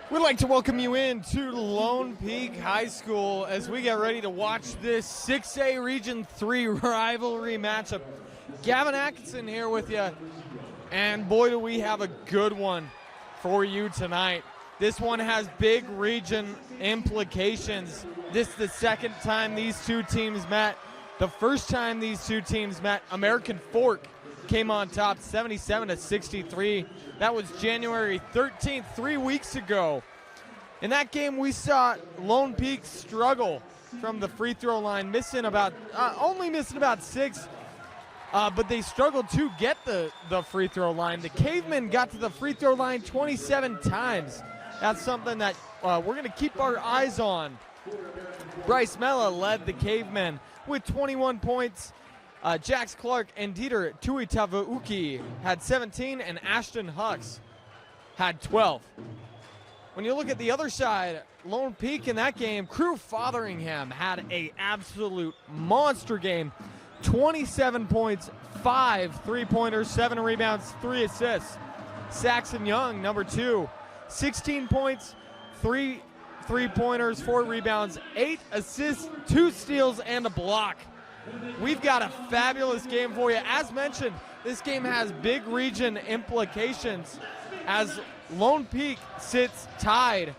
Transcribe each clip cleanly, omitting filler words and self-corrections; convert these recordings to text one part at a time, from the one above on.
We'd like to welcome you in to Lone Peak High School as we get ready to watch this 6A Region 3 rivalry matchup. Gavin Atkinson here with you, and boy do we have a good one for you tonight. This one has big region implications. This is the second time these two teams met. The first time these two teams met, American Fork came on top 77-63. That was January 13th, 3 weeks ago. In that game, we saw Lone Peak struggle from the free throw line, only missing about six, but they struggled to get the free throw line. The Cavemen got to the free throw line 27 times. That's something that we're going to keep our eyes on. Bryce Mella led the Cavemen with 21 points. Jax Clark and Dieter Tuitavauki had 17, and Ashton Hux had 12. When you look at the other side, Lone Peak in that game, Crew Fotheringham had an absolute monster game. 27 points, 5 three-pointers, 7 rebounds, 3 assists. Saxon Young, number 2, 16 points, 3 three-pointers, 4 rebounds, 8 assists, 2 steals, and a block. We've got a fabulous game for you. As mentioned, this game has big region implications as Lone Peak sits tied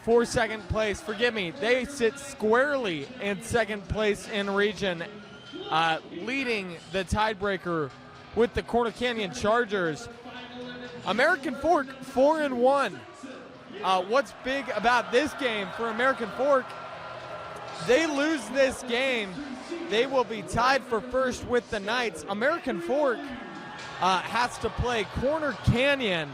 for second place. Forgive me, they sit squarely in second place in region, leading the tiebreaker with the Corner Canyon Chargers. American Fork 4-1. What's big about this game for American Fork? They lose this game, they will be tied for first with the Knights. American Fork has to play Corner Canyon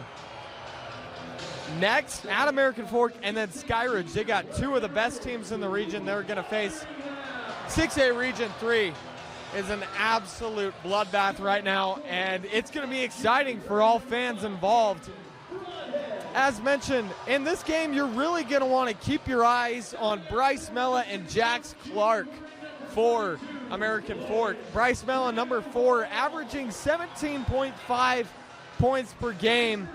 next at American Fork, and then Skyridge. They got two of the best teams in the region they're going to face. 6A Region 3 is an absolute bloodbath right now, and it's going to be exciting for all fans involved. As mentioned, in this game, you're really going to want to keep your eyes on Bryce Mella and Jax Clark for American Fork. Bryce Mella, number 4, averaging 17.5 points per game.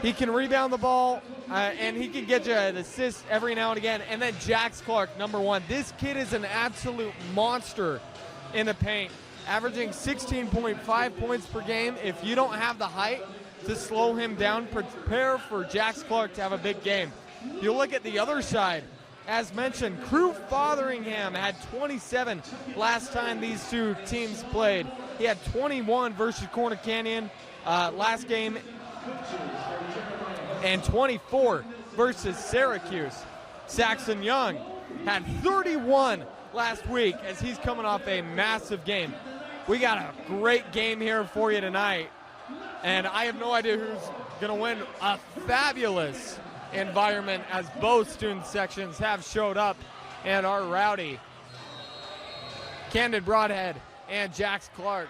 He can rebound the ball, and he can get you an assist every now and again. And then Jax Clark, number 1. This kid is an absolute monster in the paint, averaging 16.5 points per game. If you don't have the height to slow him down, prepare for Jax Clark to have a big game. You look at the other side, as mentioned, Crew Fotheringham had 27 last time these two teams played. He had 21 versus Corner Canyon last game, and 24 versus Syracuse. Saxon Young had 31 last week as he's coming off a massive game. We got a great game here for you tonight, and I have no idea who's going to win. A fabulous environment as both student sections have showed up and are rowdy. Camden Broadhead and Jax Clark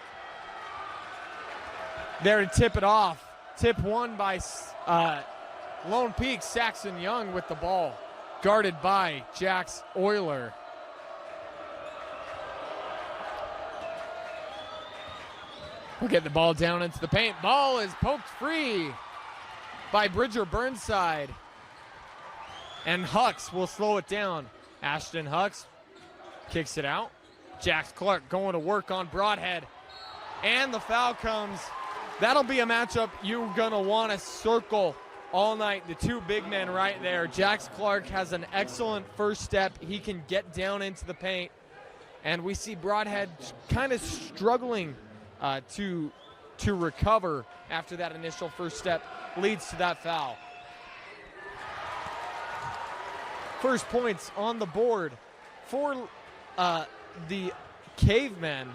there to tip it off. Tip won by Lone Peak. Saxon Young with the ball, guarded by Jax Euler. We'll get the ball down into the paint. Ball is poked free by Bridger Burnside. And Hux will slow it down. Ashton Hux kicks it out. Jax Clark going to work on Broadhead. And the foul comes. That'll be a matchup you're going to want to circle all night. The two big men right there. Jax Clark has an excellent first step. He can get down into the paint. And we see Broadhead kind of struggling to recover after that initial first step leads to that foul. First points on the board for the Cavemen.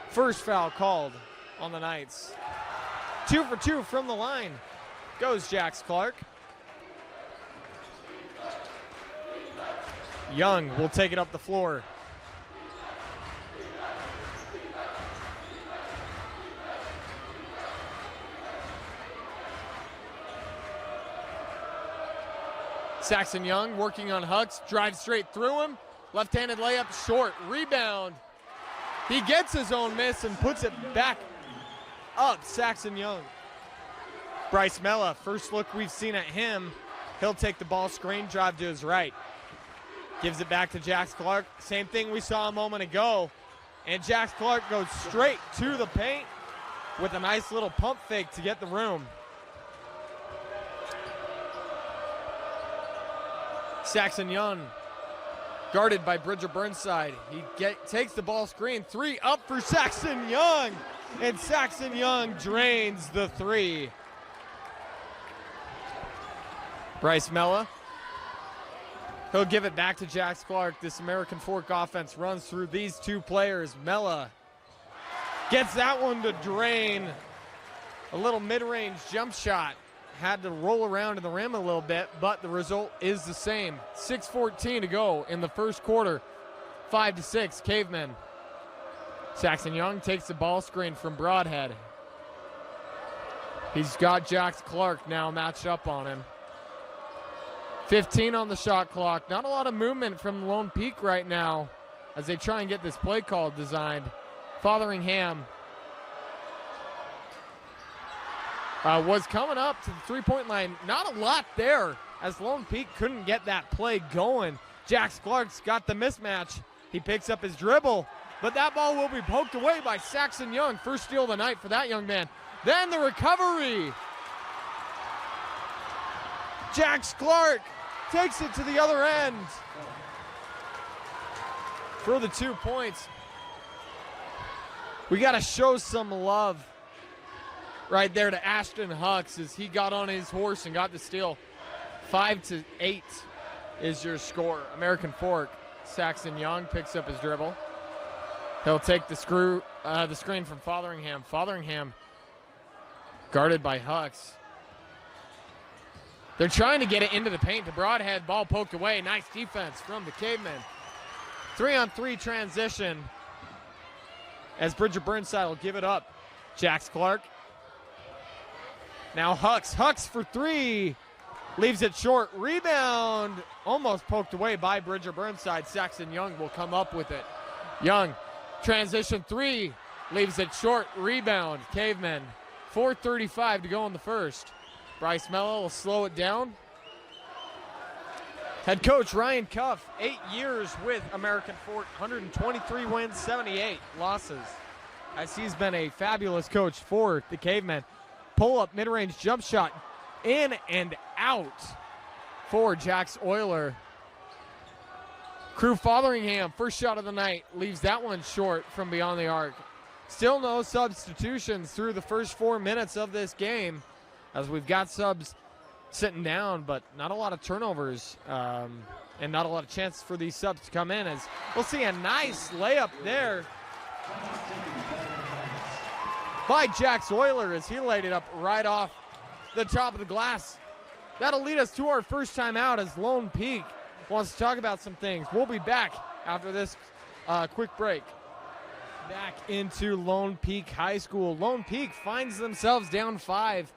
First foul called on the Knights. 2 for 2 from the line goes Jax Clark. Young will take it up the floor. Saxon Young working on Hux, drives straight through him. Left-handed layup, short, rebound. He gets his own miss and puts it back up, Saxon Young. Bryce Mella, first look we've seen at him. He'll take the ball, screen drive to his right. Gives it back to Jax Clark. Same thing we saw a moment ago. And Jax Clark goes straight to the paint with a nice little pump fake to get the room. Saxon Young, guarded by Bridger Burnside. He takes the ball screen. 3 up for Saxon Young. And Saxon Young drains the 3. Bryce Mella. He'll give it back to Jax Clark. This American Fork offense runs through these 2 players. Mella gets that one to drain. A little mid-range jump shot. Had to roll around in the rim a little bit, but the result is the same. 6:14 to go in the first quarter. 5-6, Cavemen. Saxon Young takes the ball screen from Broadhead. He's got Jax Clark now matched up on him. 15 on the shot clock. Not a lot of movement from Lone Peak right now as they try and get this play call designed. Fotheringham was coming up to the three-point line. Not a lot there as Lone Peak couldn't get that play going. Jax Clark's got the mismatch. He picks up his dribble, but that ball will be poked away by Saxon Young. First steal of the night for that young man. Then the recovery. Jax Clark takes it to the other end for the 2 points. We got to show some love right there to Ashton Hucks as he got on his horse and got the steal. 5-8 is your score. American Fork. Saxon Young picks up his dribble. He'll take the screen from Fotheringham. Fotheringham guarded by Hucks. They're trying to get it into the paint to Broadhead. Ball poked away. Nice defense from the Cavemen. 3-on-3 transition as Bridger Burnside will give it up. Jax Clark. Now Hucks. Hucks for 3. Leaves it short. Rebound. Almost poked away by Bridger Burnside. Saxon Young will come up with it. Young. Transition 3. Leaves it short. Rebound. Cavemen. 4:35 to go in the first. Bryce Mella will slow it down. Head coach Ryan Cuff, 8 years with American Fork, 123 wins, 78 losses. As he's been a fabulous coach for the Cavemen. Pull-up mid-range jump shot in and out for Jax Euler. Crew Fotheringham, first shot of the night, leaves that one short from beyond the arc. Still no substitutions through the first 4 minutes of this game, as we've got subs sitting down, but not a lot of turnovers and not a lot of chances for these subs to come in, as we'll see a nice layup there by Jax Euler as he laid it up right off the top of the glass. That'll lead us to our first time out as Lone Peak wants to talk about some things. We'll be back after this quick break. Back into Lone Peak High School. Lone Peak finds themselves down 5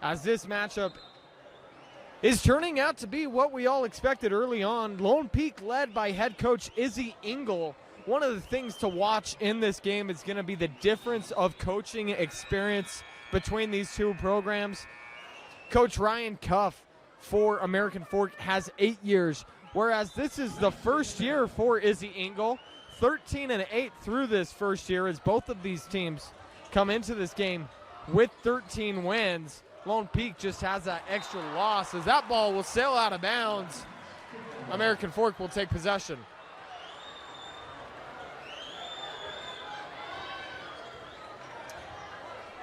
as this matchup is turning out to be what we all expected early on. Lone Peak led by head coach Izzy Engel. One of the things to watch in this game is going to be the difference of coaching experience between these two programs. Coach Ryan Cuff for American Fork has 8 years, whereas this is the first year for Izzy Engel. 13-8 through this first year as both of these teams come into this game with 13 wins. Lone Peak just has that extra loss as that ball will sail out of bounds. American Fork will take possession.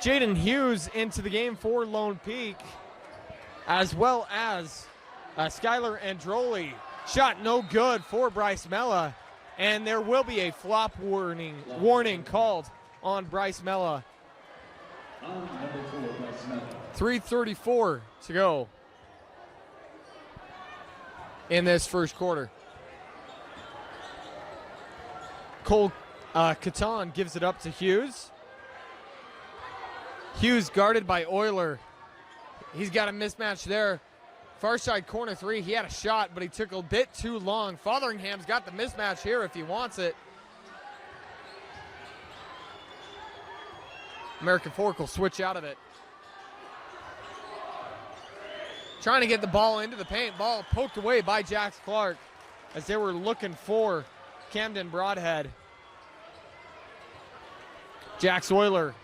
Jaden Hughes into the game for Lone Peak, as well as Skylar Androli. Shot no good for Bryce Mella, and there will be a flop warning called on Bryce Mella. 3:34 to go in this first quarter. Cole Catan gives it up to Hughes. Hughes guarded by Euler. He's got a mismatch there. Far side corner 3. He had a shot, but he took a bit too long. Fotheringham's got the mismatch here if he wants it. American Fork will switch out of it. Trying to get the ball into the paint. Ball poked away by Jax Clark as they were looking for Camden Broadhead. Jax Euler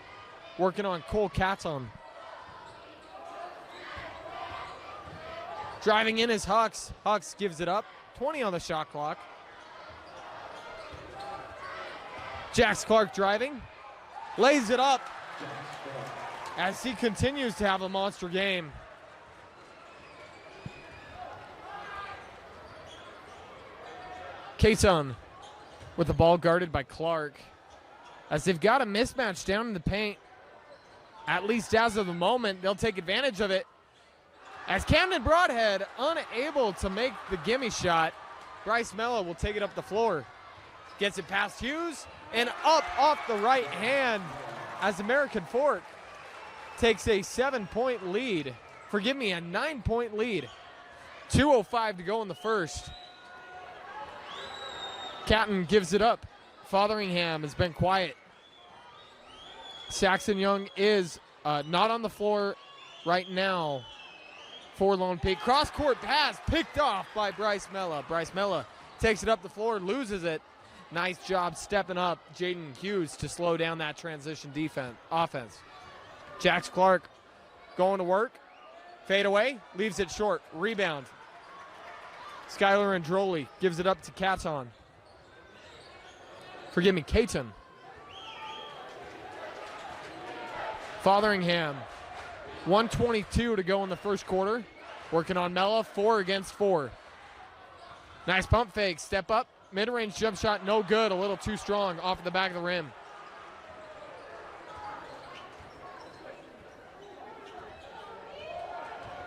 working on Cole Catton. Driving in is Hucks. Hucks gives it up. 20 on the shot clock. Jax Clark driving. Lays it up as he continues to have a monster game. Caton with the ball guarded by Clark as they've got a mismatch down in the paint. At least as of the moment, they'll take advantage of it. As Camden Broadhead unable to make the gimme shot, Bryce Mello will take it up the floor. Gets it past Hughes and up off the right hand as American Fork takes a 7-point lead. Forgive me, a 9-point lead. 2:05 to go in the first. Catton gives it up. Fotheringham has been quiet. Saxon Young is not on the floor right now for Lone Peak. Cross-court pass picked off by Bryce Mella. Bryce Mella takes it up the floor, loses it. Nice job stepping up Jaden Hughes to slow down that transition offense. Jax Clark going to work. Fade away, leaves it short. Rebound. Skylar Androli gives it up to Caton. Forgive me, Caton. Fotheringham. 1:22 to go in the first quarter. Working on Mella, 4 against 4. Nice pump fake, step up. Mid-range jump shot, no good. A little too strong off the back of the rim.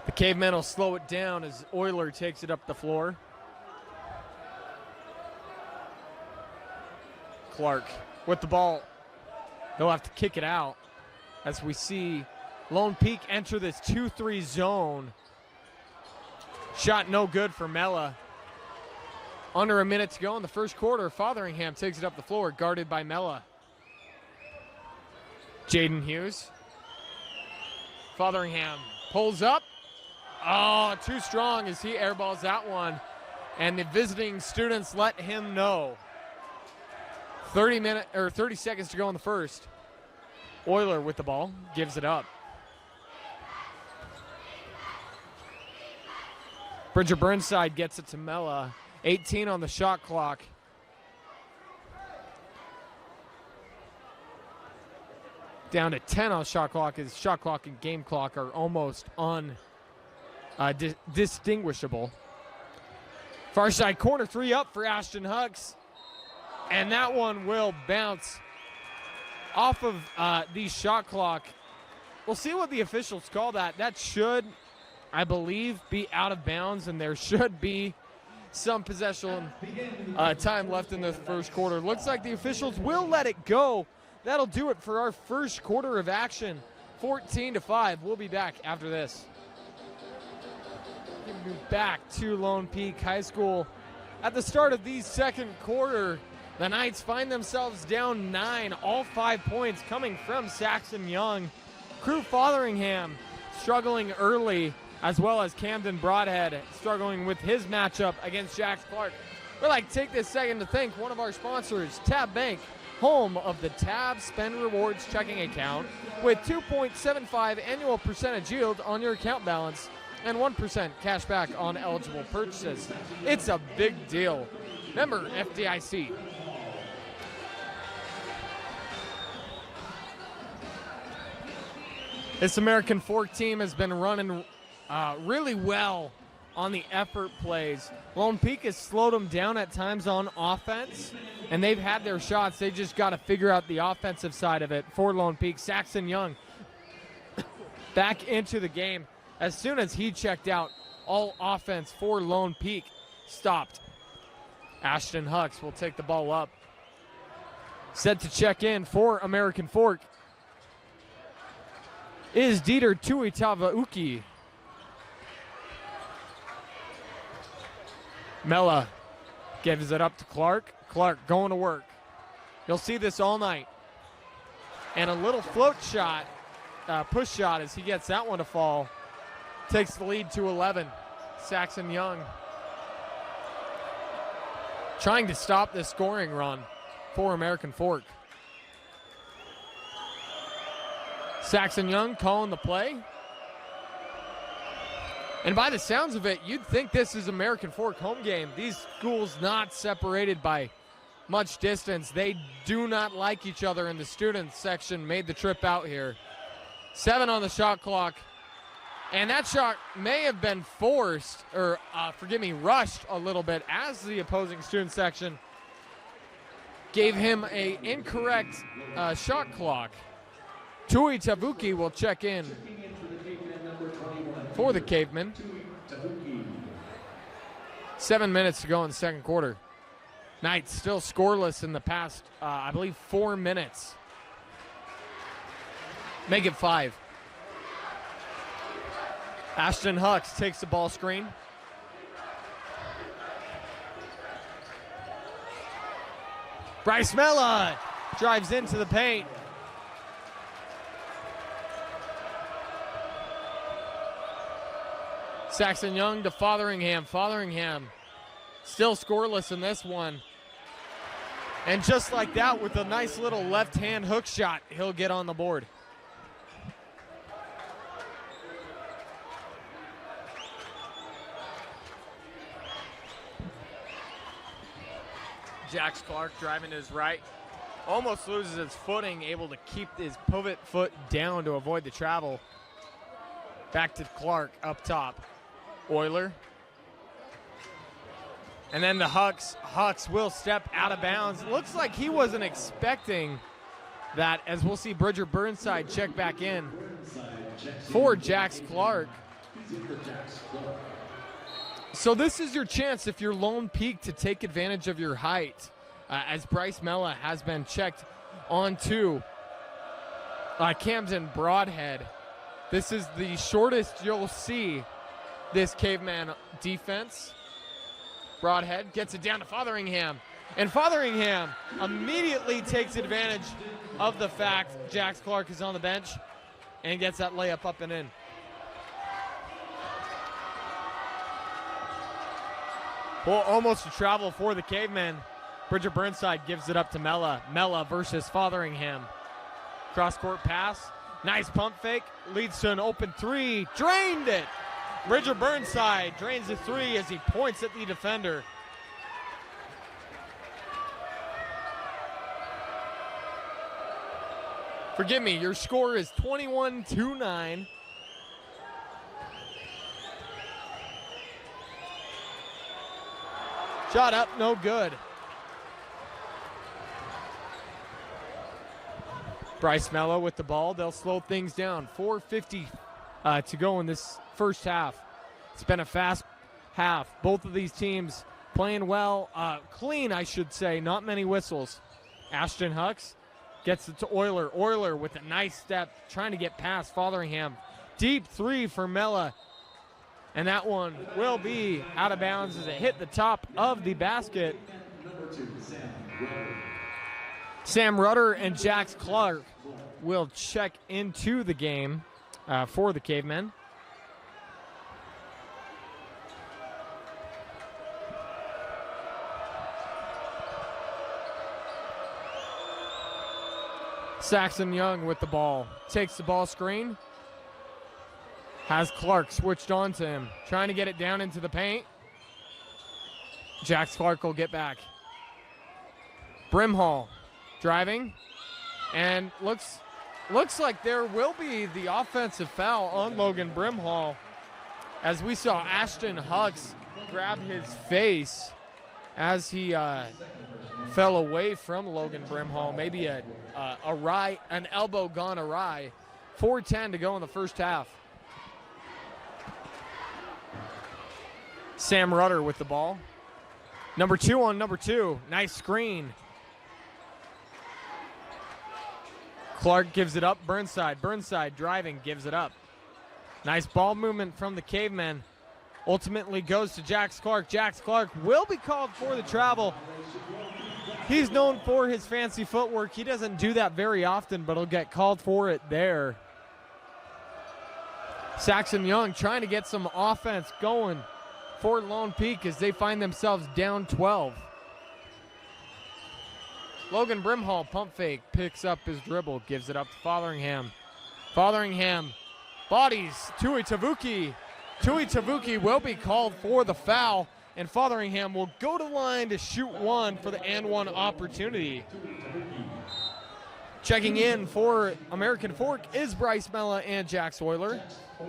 The Cavemen will slow it down as Euler takes it up the floor. Clark with the ball. He'll have to kick it out as we see Lone Peak enter this 2-3 zone. Shot no good for Mella. Under a minute to go in the first quarter. Fotheringham takes it up the floor, guarded by Mella. Jaden Hughes. Fotheringham pulls up. Oh, too strong as he airballs that one. And the visiting students let him know. 30 seconds to go in the first. Euler with the ball, gives it up. Bridger Burnside gets it to Mella. 18 on the shot clock. Down to 10 on shot clock as shot clock and game clock are almost distinguishable. Far side corner, 3 up for Ashton Hucks. And that one will bounce off of the shot clock. We'll see what the officials call that. That should, I believe, be out of bounds, and there should be some possession time left in the first quarter. Looks like the officials will let it go. That'll do it for our first quarter of action. 14-5. We'll be back after this. Giving you back to Lone Peak High School. At the start of the second quarter, the Knights find themselves down 9, all 5 points coming from Saxon Young. Crew Fotheringham struggling early, as well as Camden Broadhead struggling with his matchup against Jax Clark. We'd like to take this second to thank one of our sponsors, Tab Bank, home of the Tab Spend Rewards checking account with 2.75 annual percentage yield on your account balance and 1% cash back on eligible purchases. It's a big deal. Member FDIC. This American Fork team has been running really well on the effort plays. Lone Peak has slowed them down at times on offense, and they've had their shots. They just got to figure out the offensive side of it for Lone Peak. Saxon Young back into the game. As soon as he checked out, all offense for Lone Peak stopped. Ashton Hucks will take the ball up. Set to check in for American Fork is Dieter Tuitavauki. Mella gives it up to Clark. Clark going to work. You'll see this all night. And a little float shot, push shot as he gets that one to fall. takes the lead to 11. Saxon Young trying to stop the scoring run for American Fork. Saxon Young calling the play. And by the sounds of it, you'd think this is American Fork home game. These schools not separated by much distance. They do not like each other, and the students section made the trip out here. 7 on the shot clock. And that shot may have been forced, or rushed a little bit as the opposing student section gave him an incorrect shot clock. Tui Tavuki will check in for the Cavemen. 7 minutes to go in the second quarter. Knights still scoreless in the past, I believe, 4 minutes. Make it 5. Ashton Hucks takes the ball screen. Bryce Mella drives into the paint. Saxon Young to Fotheringham. Fotheringham still scoreless in this one. And just like that, with a nice little left-hand hook shot, he'll get on the board. Jax Clark driving to his right. Almost loses his footing, able to keep his pivot foot down to avoid the travel. Back to Clark up top. Euler. And then the Hucks. Hucks will step out of bounds. Looks like he wasn't expecting that, as we'll see Bridger Burnside check back in for Jax Clark. So this is your chance, if you're Lone Peak, to take advantage of your height, as Bryce Mella has been checked onto Camden Broadhead. This is the shortest you'll see this Caveman defense. Broadhead gets it down to Fotheringham, and Fotheringham immediately takes advantage of the fact Jax Clark is on the bench and gets that layup up and in. Well, almost a travel for the Cavemen. Bridger Burnside gives it up to Mella. Mella versus Fotheringham. Cross-court pass. Nice pump fake. Leads to an open three. Drained it. Bridger Burnside drains the three as he points at the defender. Forgive me, your score is 21-9. Shot up, no good. Bryce Mello with the ball. They'll slow things down. 4:50 to go in this first half. It's been a fast half. Both of these teams playing well. Clean, I should say. Not many whistles. Ashton Hucks gets it to Euler. Euler with a nice step, trying to get past Fotheringham. Deep three for Mella. And that one will be out of bounds as it hit the top of the basket. Sam Rudder and Jax Clark will check into the game for the Cavemen. Saxon Young with the ball. Takes the ball screen. Has Clark switched on to him. Trying to get it down into the paint. Jax Clark will get back. Brimhall driving. And looks like there will be the offensive foul on Logan Brimhall, as we saw Ashton Hucks grab his face as he fell away from Logan Brimhall. Maybe an elbow gone awry. 4:10 to go in the first half. Sam Rudder with the ball. Number 2 on number 2. Nice screen. Clark gives it up. Burnside. Burnside driving, gives it up. Nice ball movement from the Cavemen. Ultimately goes to Jax Clark. Jax Clark will be called for the travel. He's known for his fancy footwork. He doesn't do that very often, but he'll get called for it there. Saxon Young trying to get some offense going for Lone Peak as they find themselves down 12. Logan Brimhall, pump fake, picks up his dribble, gives it up to Fotheringham. Fotheringham bodies Tui Tavuki. Tui Tavuki will be called for the foul, and Fotheringham will go to the line to shoot one for the and one opportunity. Checking in for American Fork is Bryce Mella and Jax Euler.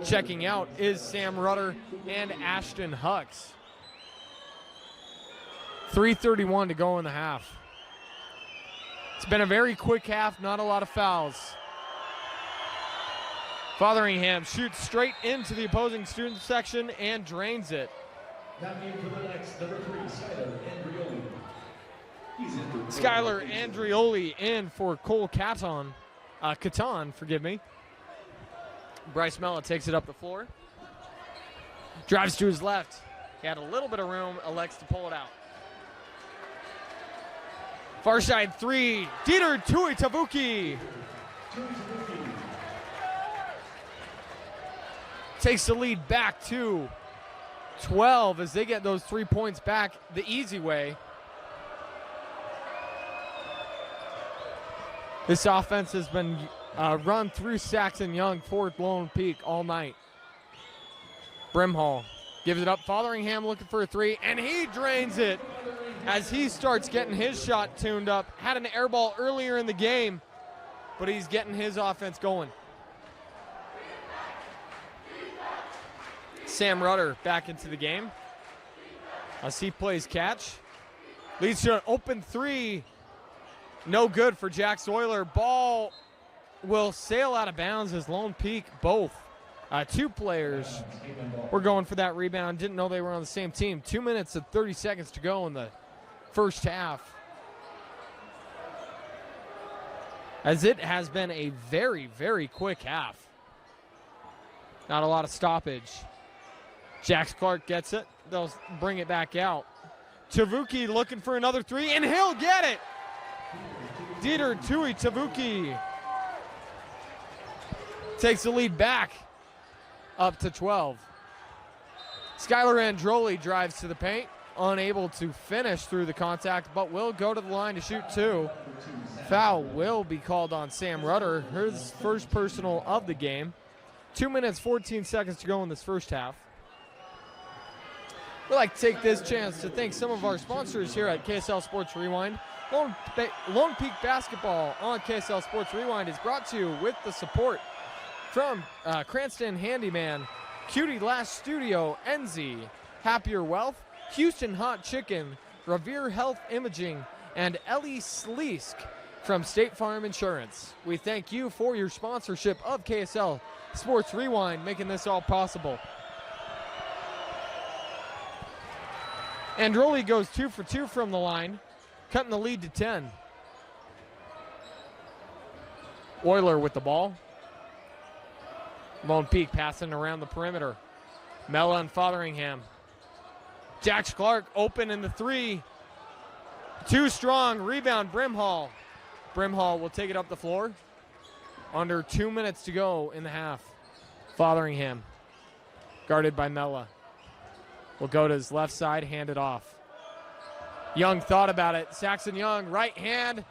Checking out is Sam Rudder and Ashton Hucks. 3:31 to go in the half. It's been a very quick half, not a lot of fouls. Fotheringham shoots straight into the opposing student section and drains it. Skylar Andrioli in for Cole Catan. Forgive me. Bryce Mella takes it up the floor. Drives to his left. He had a little bit of room, elects to pull it out. Far side three, Dieter Tui Tavuki. Takes the lead back to 12 as they get those 3 points back the easy way. This offense has been run through Saxon Young for Lone Peak all night. Brimhall gives it up. Fotheringham looking for a three, and he drains it as he starts getting his shot tuned up. Had an air ball earlier in the game, but he's getting his offense going. Sam Rudder back into the game as he plays catch. Leads to an open three. No good for Jax Euler. Ball will sail out of bounds as Lone Peak, both two players were going for that rebound. Didn't know they were on the same team. 2 minutes and 30 seconds to go in the first half. As it has been a very, very quick half. Not a lot of stoppage. Jax Clark gets it. They'll bring it back out. Tavuki looking for another three, and he'll get it. Dieter Tui Tavuki takes the lead back up to 12. Skylar Androli drives to the paint, unable to finish through the contact, but will go to the line to shoot two. Foul will be called on Sam Rudder, his first personal of the game. 2 minutes, 14 seconds to go in this first half. We'd like to take this chance to thank some of our sponsors here at KSL Sports Rewind. Lone Peak Basketball on KSL Sports Rewind is brought to you with the support from Cranston Handyman, Cutie Lash Studio, Enzy, Happier Wealth, Houston Hot Chicken, Revere Health Imaging, and Ellie Sleesk from State Farm Insurance. We thank you for your sponsorship of KSL Sports Rewind, making this all possible. Androli goes 2 for 2 from the line, cutting the lead to 10. Euler with the ball. Lone Peak passing around the perimeter. Mella and Fotheringham. Jax Clark open in the three. Too strong. Rebound, Brimhall. Brimhall will take it up the floor. Under 2 minutes to go in the half. Fotheringham, guarded by Mella, will go to his left side, hand it off. Young thought about it. Saxon Young, right hand.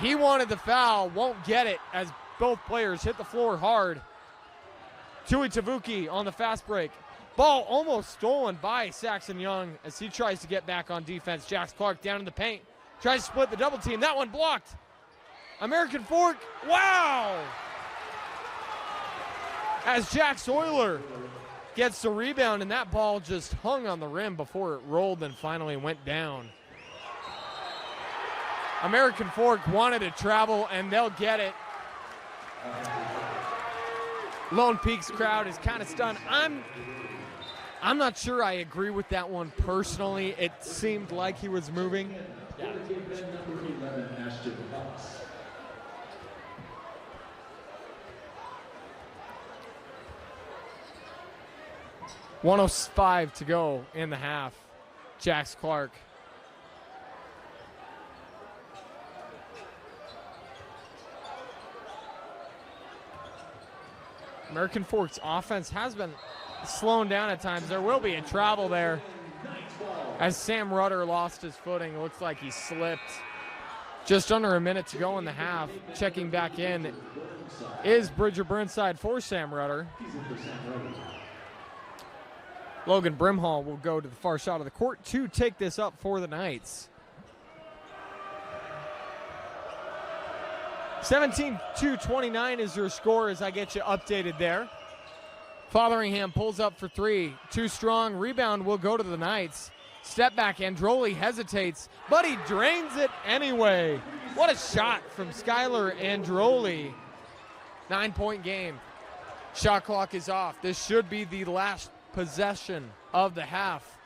He wanted the foul, won't get it as both players hit the floor hard. Tui Tavuki on the fast break. Ball almost stolen by Saxon Young as he tries to get back on defense. Jax Clark down in the paint. Tries to split the double team. That one blocked. American Fork, wow! As Jax Euler gets the rebound, and that ball just hung on the rim before it rolled and finally went down. American Fork wanted to travel, and they'll get it. Lone Peak's crowd is kind of stunned. I'm not sure I agree with that one personally. It seemed like he was moving. Yeah. 1:05 to go in the half. Jax Clark. American Fork's offense has been slowing down at times. There will be a travel there as Sam Rudder lost his footing. It looks like he slipped. Just under a minute to go in the half. Checking back in is Bridger Burnside for Sam Rudder. Logan Brimhall will go to the far side of the court to take this up for the Knights. 17-29 is your score as I get you updated there. Fotheringham pulls up for three. Too strong. Rebound will go to the Knights. Step back. Androli hesitates, but he drains it anyway. What a shot from Skylar Androli. 9-point game. Shot clock is off. This should be the last possession of the half.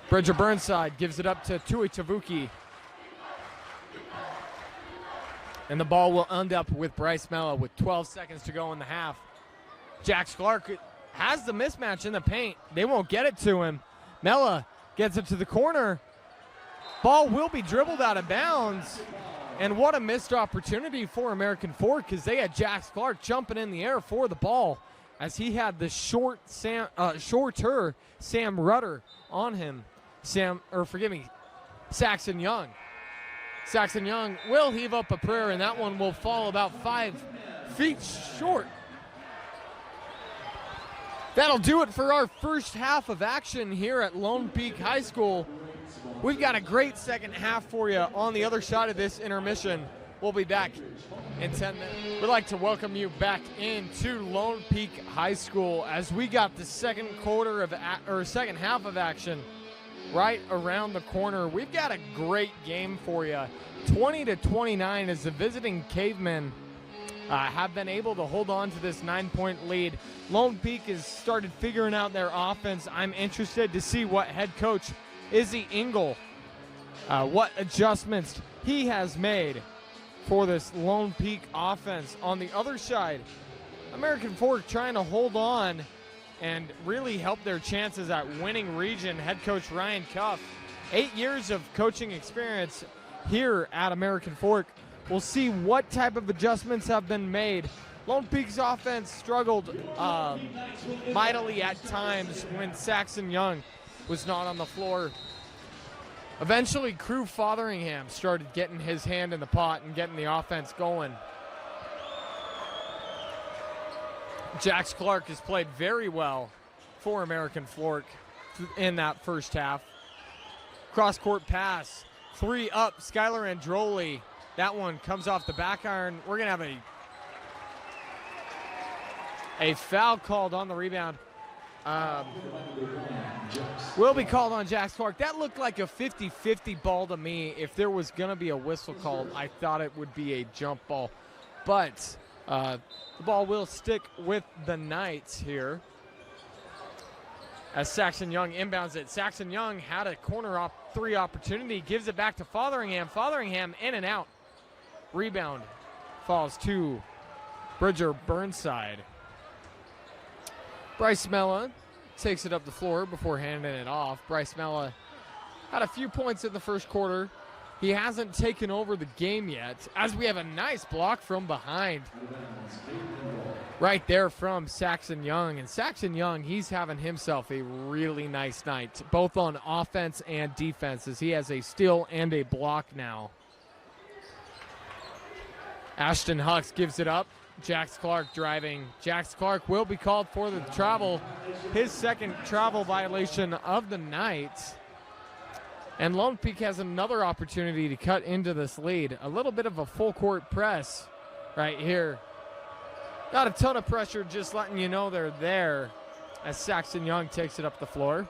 Bridger Burnside gives it up to Tui Tavuki. And the ball will end up with Bryce Mella with 12 seconds to go in the half. Jax Clark has the mismatch in the paint. They won't get it to him. Mella gets it to the corner. Ball will be dribbled out of bounds. And what a missed opportunity for American Fork, because they had Jax Clark jumping in the air for the ball as he had the shorter Sam Rudder on him. Saxon Young. Saxon Young will heave up a prayer, and that one will fall about 5 feet short. That'll do it for our first half of action here at Lone Peak High School. We've got a great second half for you on the other side of this intermission. We'll be back in 10 minutes. We'd like to welcome you back into Lone Peak High School as we got the second half of action right around the corner. We've got a great game for you. 20-29 as the visiting Cavemen have been able to hold on to this 9-point lead. Lone Peak has started figuring out their offense. I'm interested to see what head coach Izzy Engel, what adjustments he has made for this Lone Peak offense. On the other side, American Fork trying to hold on and really help their chances at winning region. Head coach Ryan Cuff, 8 years of coaching experience here at American Fork. We'll see what type of adjustments have been made. Lone Peak's offense struggled mightily at times when Saxon Young was not on the floor. Eventually, Crew Fotheringham started getting his hand in the pot and getting the offense going. Jax Clark has played very well for American Fork in that first half. Cross-court pass, 3 up, Skylar Androli. That one comes off the back iron. We're going to have a foul called on the rebound. Will be called on Jax Clark. That looked like a 50-50 ball to me. If there was going to be a whistle called, I thought it would be a jump ball. But the ball will stick with the Knights here as Saxon Young inbounds it. Saxon Young had a corner three opportunity, gives it back to Fotheringham. Fotheringham in and out. Rebound falls to Bridger Burnside. Bryce Mella takes it up the floor before handing it off. Bryce Mella had a few points in the first quarter. He hasn't taken over the game yet, as we have a nice block from behind right there from Saxon Young. And Saxon Young, he's having himself a really nice night, both on offense and defense, as he has a steal and a block now. Ashton Hucks gives it up. Jax Clark driving. Jax Clark will be called for the travel. His second travel violation of the night. And Lone Peak has another opportunity to cut into this lead. A little bit of a full court press right here. Not a ton of pressure, just letting you know they're there as Saxon Young takes it up the floor.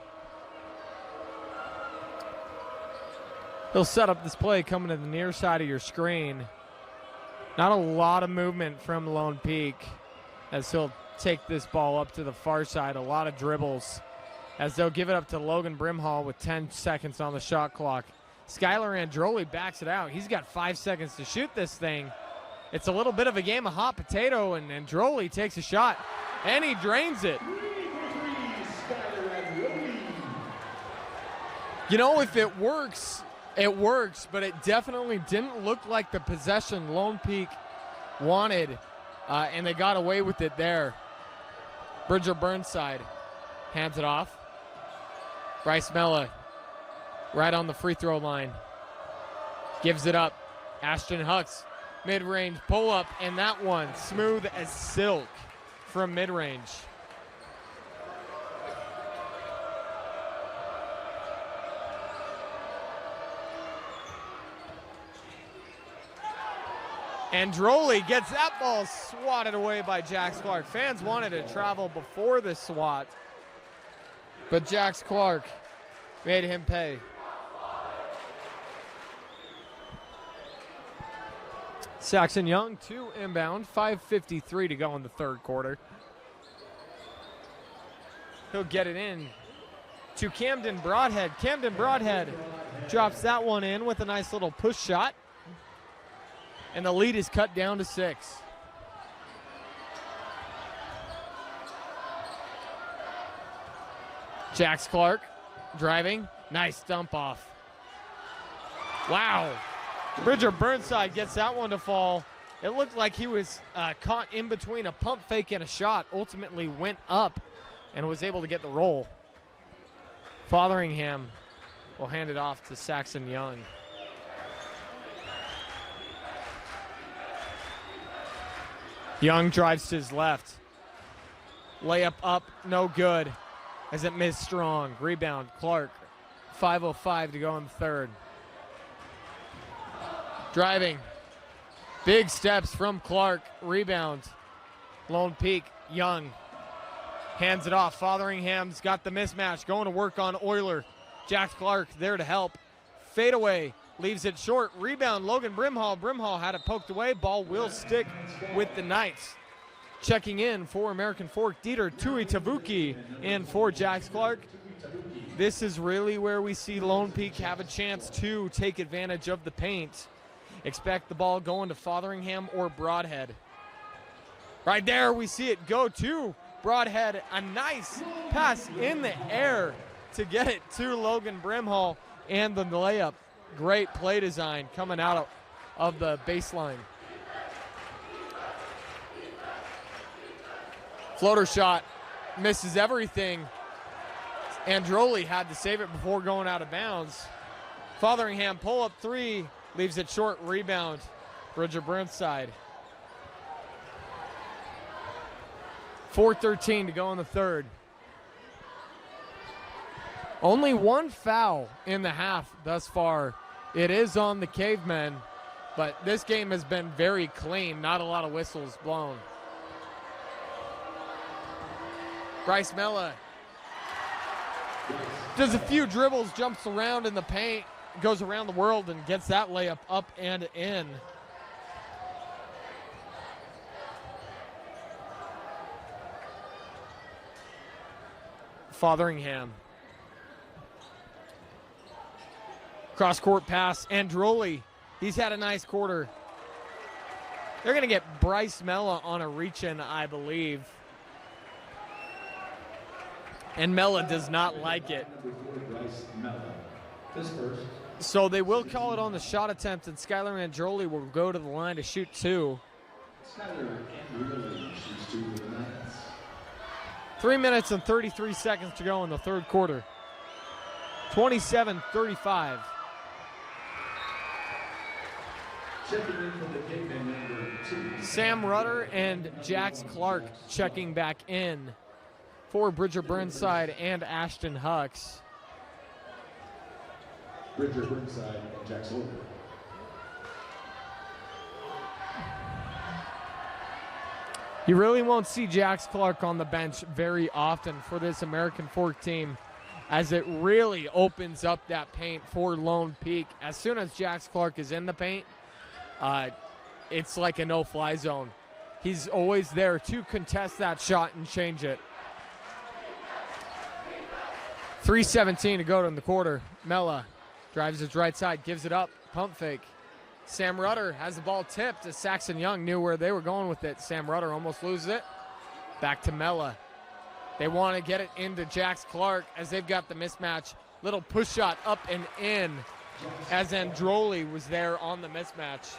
He'll set up this play coming to the near side of your screen. Not a lot of movement from Lone Peak as he'll take this ball up to the far side. A lot of dribbles as they'll give it up to Logan Brimhall with 10 seconds on the shot clock. Skylar Androli backs it out. He's got 5 seconds to shoot this thing. It's a little bit of a game of hot potato, and Androli takes a shot, and he drains it. You know, if it works, It works, but it definitely didn't look like the possession Lone Peak wanted, and they got away with it there. Bridger Burnside hands it off. Bryce Mella right on the free throw line. Gives it up. Ashton Hucks, mid-range pull-up, and that one smooth as silk from mid-range. Androli gets that ball swatted away by Jax Clark. Fans wanted to travel before the swat, but Jax Clark made him pay. Saxon Young, 2 inbound, 5:53 to go in the third quarter. He'll get it in to Camden Broadhead. Camden Broadhead drops that one in with a nice little push shot. And the lead is cut down to 6. Jax Clark driving. Nice dump off. Wow. Bridger Burnside gets that one to fall. It looked like he was caught in between a pump fake and a shot. Ultimately went up and was able to get the roll. Fotheringham will hand it off to Saxon Young. Young drives to his left. Layup up, no good, as it missed strong. Rebound, Clark. 5:05 to go in the third. Driving. Big steps from Clark. Rebound. Lone Peak, Young. Hands it off. Fotheringham's got the mismatch. Going to work on Euler. Jax Clark there to help. Fadeaway. Leaves it short. Rebound, Logan Brimhall. Brimhall had it poked away. Ball will stick with the Knights. Checking in for American Fork, Dieter Tui Tavuki in for Jax Clark. This is really where we see Lone Peak have a chance to take advantage of the paint. Expect the ball going to Fotheringham or Broadhead. Right there, we see it go to Broadhead. A nice pass in the air to get it to Logan Brimhall, and the layup. Great play design coming out of the baseline. Floater shot misses everything. Androli had to save it before going out of bounds. Fotheringham pull up 3, leaves it short. Rebound, Bridger Burnside. 4:13 to go in the third. Only one foul in the half thus far. It is on the Cavemen, but this game has been very clean. Not a lot of whistles blown. Bryce Mella does a few dribbles, jumps around in the paint, goes around the world, and gets that layup up and in. Fotheringham. Cross-court pass, Androli. He's had a nice quarter. They're going to get Bryce Mella on a reach-in, I believe. And Mella does not like it. So they will call it on the shot attempt, and Skylar Androli will go to the line to shoot 2. 3 minutes and 33 seconds to go in the third quarter. 27-35. Sam Rutter and Jax Clark checking back in for Bridger Burnside and Ashton Hucks. Bridger Burnside and Jax Clark. You really won't see Jax Clark on the bench very often for this American Fork team, as it really opens up that paint for Lone Peak. As soon as Jax Clark is in the paint, it's like a no-fly zone. He's always there to contest that shot and change it. 3:17 to go in the quarter. Mella drives his right side, gives it up, pump fake. Sam Rutter has the ball tipped as Saxon Young knew where they were going with it. Sam Rutter almost loses it. Back to Mella. They want to get it into Jax Clark as they've got the mismatch. Little push shot up and in. as Androli was there on the mismatch.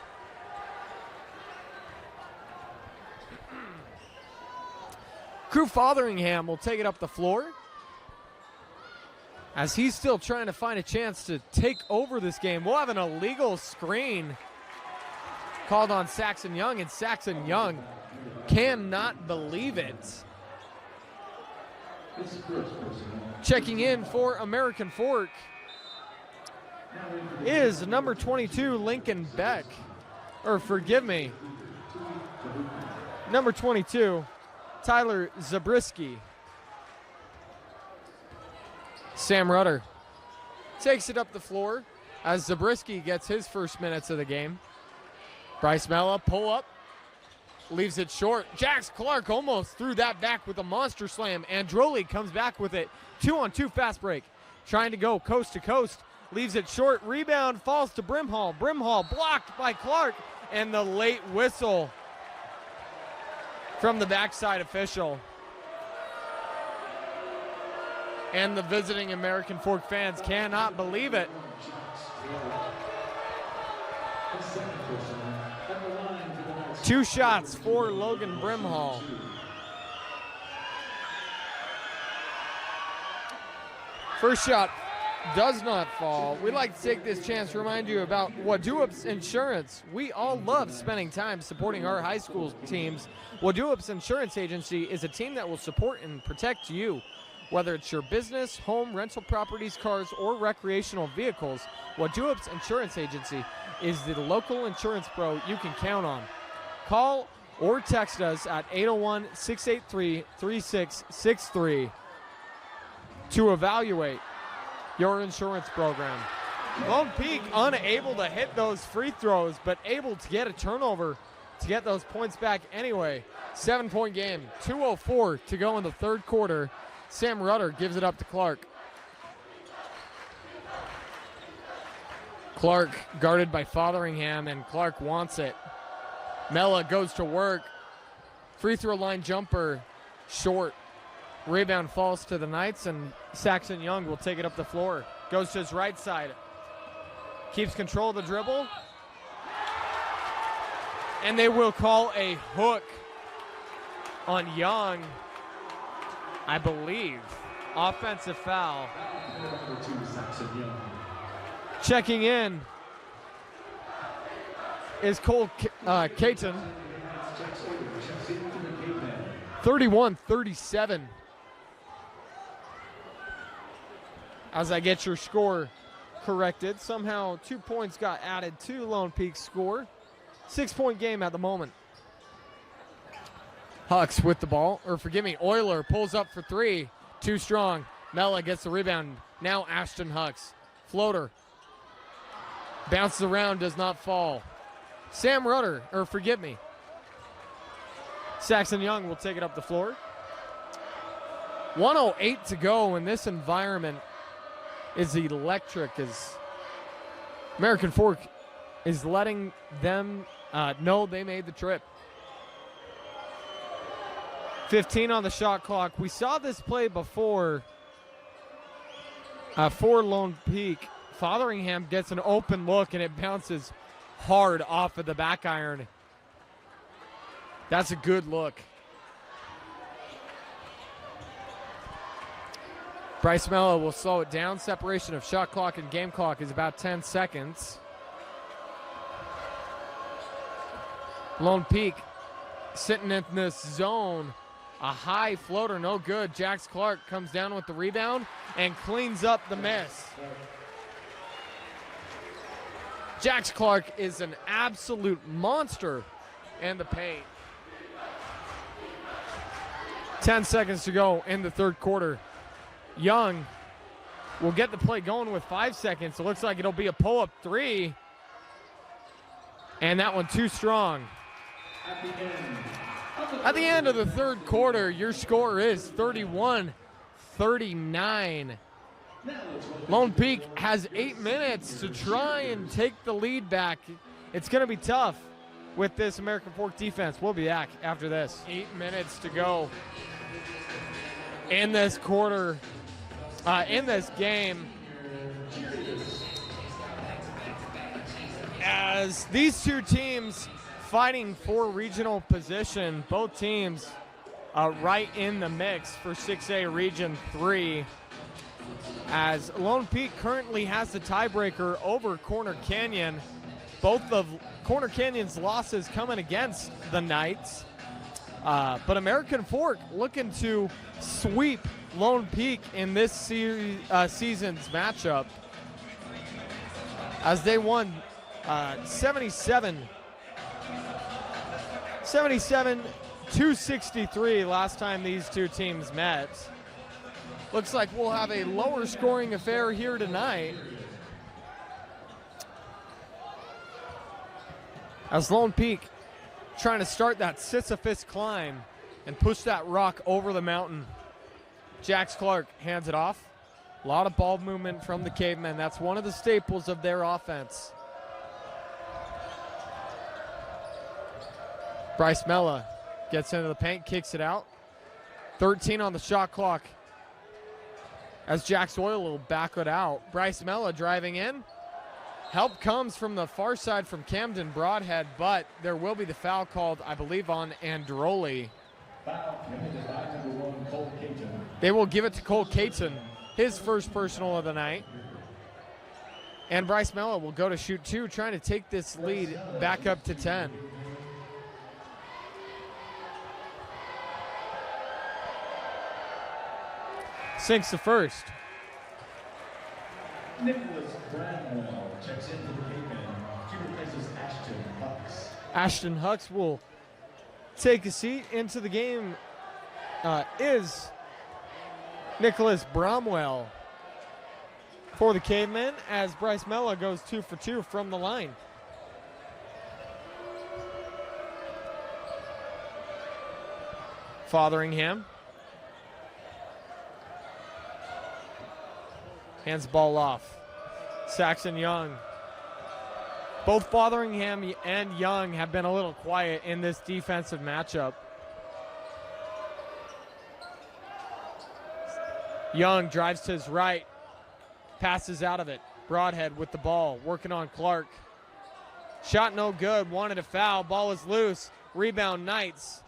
Crew Fotheringham will take it up the floor as he's still trying to find a chance to take over this game. We'll have an illegal screen called on Saxon Young, and Saxon Young cannot believe it. Checking in for American Fork is number 22, Lincoln Beck. Or forgive me, number 22, Tyler Zabriskie. Sam Rudder takes it up the floor as Zabriskie gets his first minutes of the game. Bryce Mella, pull up, leaves it short. Jax Clark almost threw that back with a monster slam. Androli comes back with it. 2-on-2 fast break. Trying to go coast to coast. Leaves it short. Rebound falls to Brimhall. Brimhall blocked by Clark. And the late whistle from the backside official. And the visiting American Fork fans cannot believe it. Two shots for Logan Brimhall. First shot does not fall. We'd like to take this chance to remind you about Waduup's Insurance. We all love spending time supporting our high school teams. Waduup's Insurance Agency is a team that will support and protect you. Whether it's your business, home, rental properties, cars, or recreational vehicles, Waduup's Insurance Agency is the local insurance pro you can count on. Call or text us at 801-683-3663 to evaluate your insurance program. Lone Peak unable to hit those free throws, but able to get a turnover to get those points back anyway. 7-point game, 2:04 to go in the third quarter. Sam Rudder gives it up to Clark. Clark guarded by Fotheringham, and Clark wants it. Mella goes to work. Free throw line jumper, short. Rebound falls to the Knights, and Saxon Young will take it up the floor. Goes to his right side. Keeps control of the dribble. And they will call a hook on Young, I believe. Offensive foul. Checking in is Cole Caton. 31-37. As I get your score corrected, somehow 2 points got added to Lone Peak's score. 6-point game at the moment. Hucks with the ball, or forgive me, Euler pulls up for three. Too strong. Mella gets the rebound. Now Ashton Hucks. Floater. Bounces around, does not fall. Sam Rudder, or forgive me, Saxon Young will take it up the floor. 1:08 to go, and this environment is electric as American Fork is letting them know they made the trip. 15 on the shot clock. We saw this play before for Lone Peak. Fotheringham gets an open look, and it bounces hard off of the back iron. That's a good look. Bryce Mello will slow it down. Separation of shot clock and game clock is about 10 seconds. Lone Peak sitting in this zone. A high floater, no good. Jax Clark comes down with the rebound and cleans up the miss. Jax Clark is an absolute monster in the paint. 10 seconds to go in the third quarter. Young will get the play going with 5 seconds. It looks like it'll be a pull-up three. And that one too strong. At the end of the third quarter, your score is 31-39. Lone Peak has 8 minutes to try and take the lead back. It's going to be tough with this American Fork defense. We'll be back after this. 8 minutes to go in this quarter, in this game. as these two teams fighting for regional position, both teams right in the mix for 6A Region 3, as Lone Peak currently has the tiebreaker over Corner Canyon. Both of Corner Canyon's losses coming against the Knights, but American Fork looking to sweep Lone Peak in this season's matchup, as they won 77-263 last time these two teams met. Looks like we'll have a lower scoring affair here tonight, as Lone Peak trying to start that Sisyphus climb and push that rock over the mountain. Jax Clark hands it off. A lot of ball movement from the Cavemen. That's one of the staples of their offense. Bryce Mella gets into the paint, kicks it out. 13 on the shot clock, as Jax Oil will back it out. Bryce Mella driving in. Help comes from the far side from Camden Broadhead, but there will be the foul called, I believe, on Androli. They will give it to Cole Caton, his first personal of the night. And Bryce Mella will go to shoot two, trying to take this lead back up to 10. Sinks the first. Nicholas Bramwell checks in for the Cavemen. He replaces Ashton Hucks. Ashton Hucks will take a seat. Into the game is Nicholas Bromwell for the Cavemen, as Bryce Mella goes 2 for 2 from the line. Fotheringham hands the ball off. Saxon Young. Both Fotheringham and Young have been a little quiet in this defensive matchup. Young drives to his right, passes out of it. Broadhead with the ball, working on Clark. Shot no good, wanted a foul, ball is loose. Rebound Knights.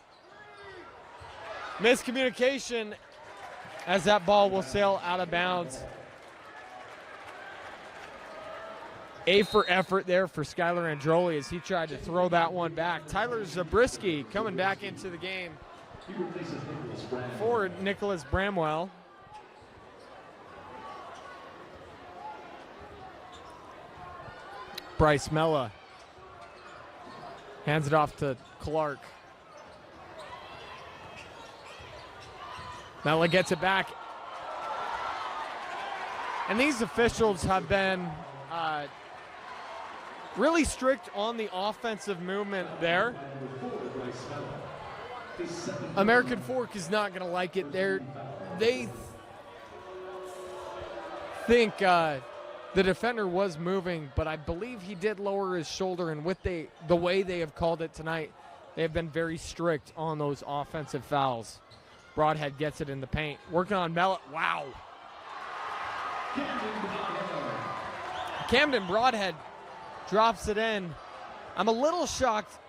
Miscommunication, as that ball will sail out of bounds. A for effort there for Skylar Androli as he tried to throw that one back. Tyler Zabriskie coming back into the game for Nicholas Bramwell. Bryce Mella hands it off to Clark. Mella gets it back. And these officials have been really strict on the offensive movement there. American Fork is not going to like it. They think the defender was moving, but I believe he did lower his shoulder, and with the way they have called it tonight, they have been very strict on those offensive fouls. Broadhead gets it in the paint. Working on Mella. Wow. Camden Broadhead drops it in. I'm a little shocked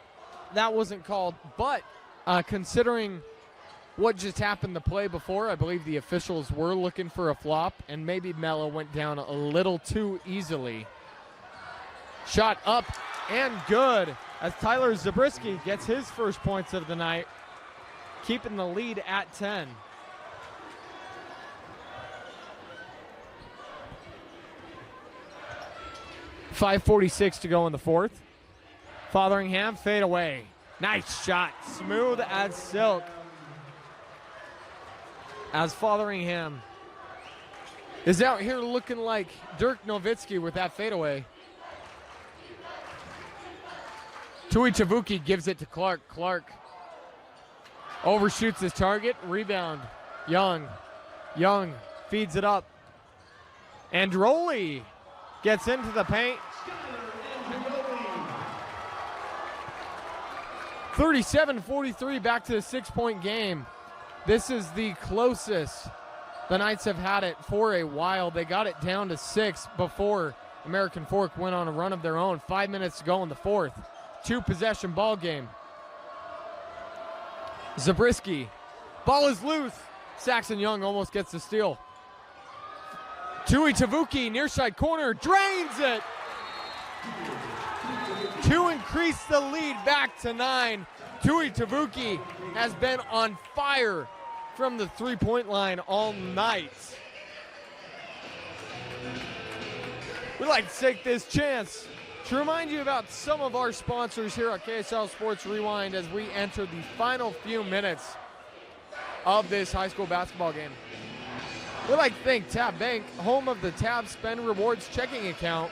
that wasn't called, but considering what just happened the play before, I believe the officials were looking for a flop, and maybe Mella went down a little too easily. Shot up and good, as Tyler Zabriskie gets his first points of the night, keeping the lead at 10. .546 to go in the fourth. Fotheringham, fade away. Nice shot, smooth as silk. As Fotheringham is out here looking like Dirk Nowitzki with that fadeaway. Tui Chavuki gives it to Clark. Clark overshoots his target. Rebound. Young. Young feeds it up. Androli gets into the paint. 37-43, back to the 6-point game. This is the closest the Knights have had it for a while. They got it down to 6 before American Fork went on a run of their own. 5 minutes to go in the fourth. 2-possession ball game. Zabriskie. Ball is loose. Saxon Young almost gets the steal. Tui Tavuki, near side corner, drains it. To increase the lead back to 9. Tui Tavuki has been on fire from the three-point line all night. We'd like to take this chance to remind you about some of our sponsors here at KSL Sports Rewind as we enter the final few minutes of this high school basketball game. We'd like to thank Tab Bank, home of the Tab Spend Rewards checking account,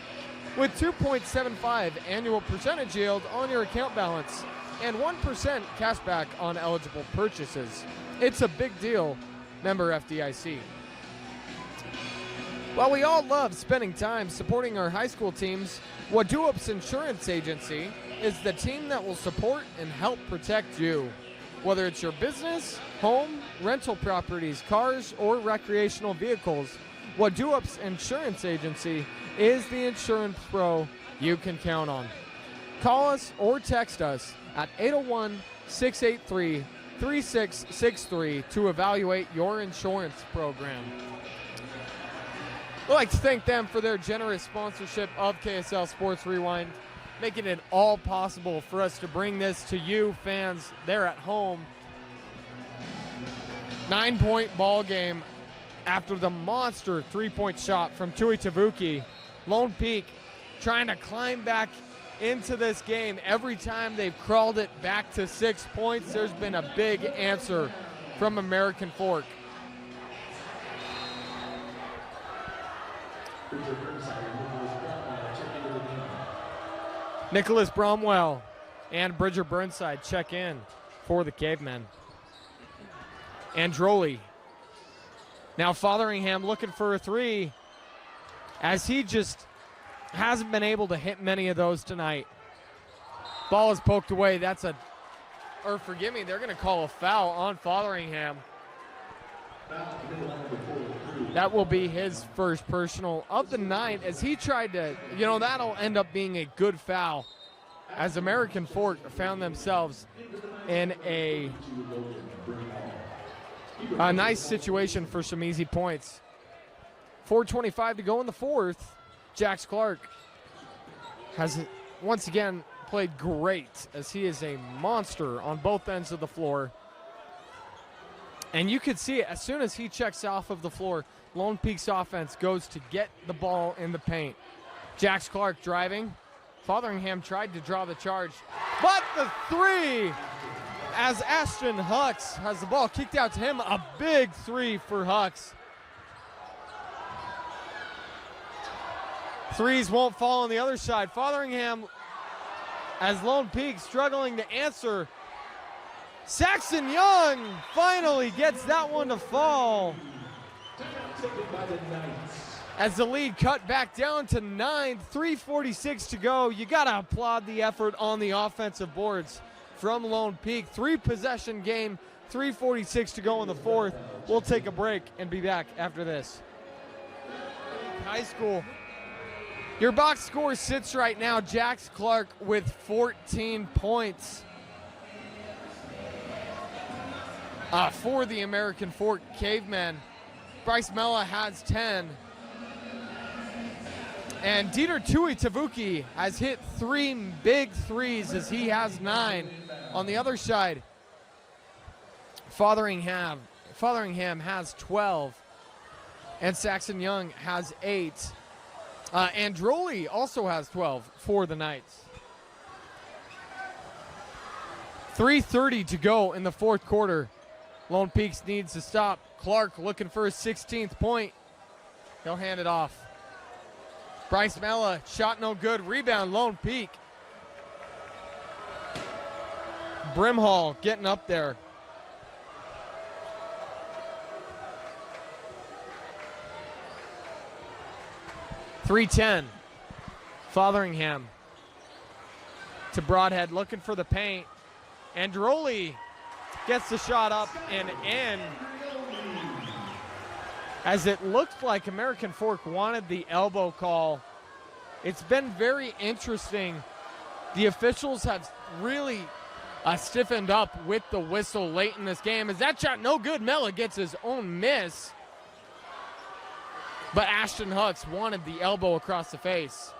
with 2.75 annual percentage yield on your account balance and 1% cashback on eligible purchases. It's a big deal. Member FDIC. While we all love spending time supporting our high school teams, Waduup's Insurance Agency is the team that will support and help protect you. Whether it's your business, home, rental properties, cars, or recreational vehicles, Waduup's Insurance Agency is the insurance pro you can count on. Call us or text us at 801-683-3663 to evaluate your insurance program. We'd like to thank them for their generous sponsorship of KSL Sports Rewind, making it all possible for us to bring this to you fans there at home. 9-point ball game after the monster three-point shot from Tui Tavuki. Lone Peak trying to climb back into this game. Every time they've crawled it back to 6 points, there's been a big answer from American Fork. Nicholas Bromwell and Bridger Burnside check in for the Cavemen. Androli. Now Fotheringham looking for a three, as he just hasn't been able to hit many of those tonight. Ball is poked away. They're going to call a foul on Fotheringham. That will be his first personal of the night, as he tried to, that'll end up being a good foul, as American Fork found themselves in a nice situation for some easy points. 4:25 to go in the fourth. Jax Clark has once again played great, as he is a monster on both ends of the floor. And you could see it as soon as he checks off of the floor, Lone Peak's offense goes to get the ball in the paint. Jax Clark driving. Fotheringham tried to draw the charge, but the three, as Ashton Hucks has the ball kicked out to him. A big three for Hucks. Threes won't fall on the other side. Fotheringham, as Lone Peak struggling to answer. Saxon Young finally gets that one to fall, as the lead cut back down to 9, 3:46 to go. You got to applaud the effort on the offensive boards from Lone Peak. 3-possession game, 3:46 to go in the fourth. We'll take a break and be back after this. High school. Your box score sits right now, Jax Clark with 14 points. For the American Fork Cavemen. Bryce Mella has 10. And Dieter Tui Tavuki has hit 3 big threes, as he has 9. On the other side, Fotheringham has 12. And Saxon Young has 8. Androli also has 12 for the Knights. 3:30 to go in the fourth quarter. Lone Peaks needs to stop. Clark looking for his 16th point. He'll hand it off. Bryce Mella, shot no good. Rebound, Lone Peak. Brimhall getting up there. .310. Fotheringham to Broadhead, looking for the paint. Androli gets the shot up and in, as it looked like American Fork wanted the elbow call It's been very interesting. The officials have really stiffened up with the whistle late in this game. As that shot no good, Mella gets his own miss. But Ashton Hucks wanted the elbow across the face.